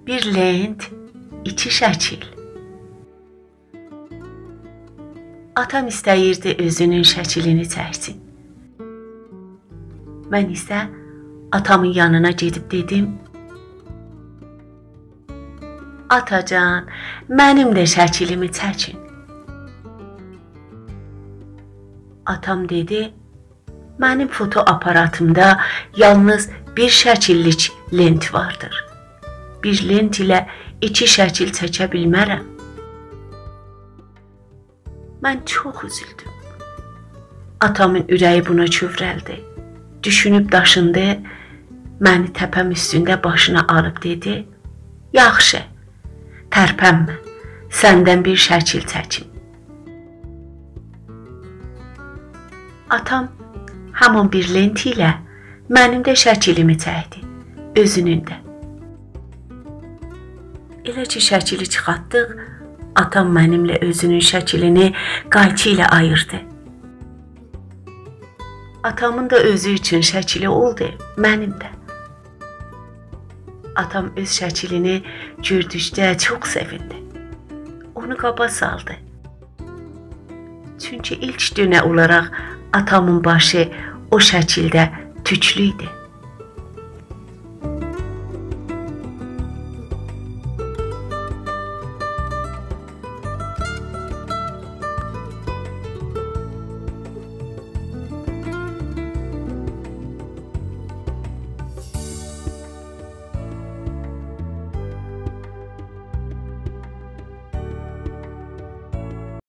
Bir lent, iki şəkil. Atam istəyirdi özünün şəkilini çəksin. Mən isə atamın yanına gedib dedim: Atacan, mənim də şəkilimi çəkin. Atam dedi: Mənim foto aparatımda yalnız bir şəkillik lent vardır. Bir lent ilə iki şəkil çəkə bilmərəm. Mən çox üzüldüm. Atamın ürəyi buna kövrəldi. Düşünüb daşındı, məni təpəm üstündə başına alıb dedi: Yaxşı, tərpənmə, səndən bir şəkil çəkim. Atam həmin bir lent ilə mənim də şəkilimi çəkdi, özünün də. Elə ki şəkili çıxartdıq, atam mənimlə özünün şəklini qayçı ilə ayırdı. Atamın da özü üçün şəkili oldu, mənim də. Atam öz şəklini gördükdə çox sevindi. Onu qaba saldı. Çünki ilk dönə olaraq atamın başı o şəkildə tüklü idi.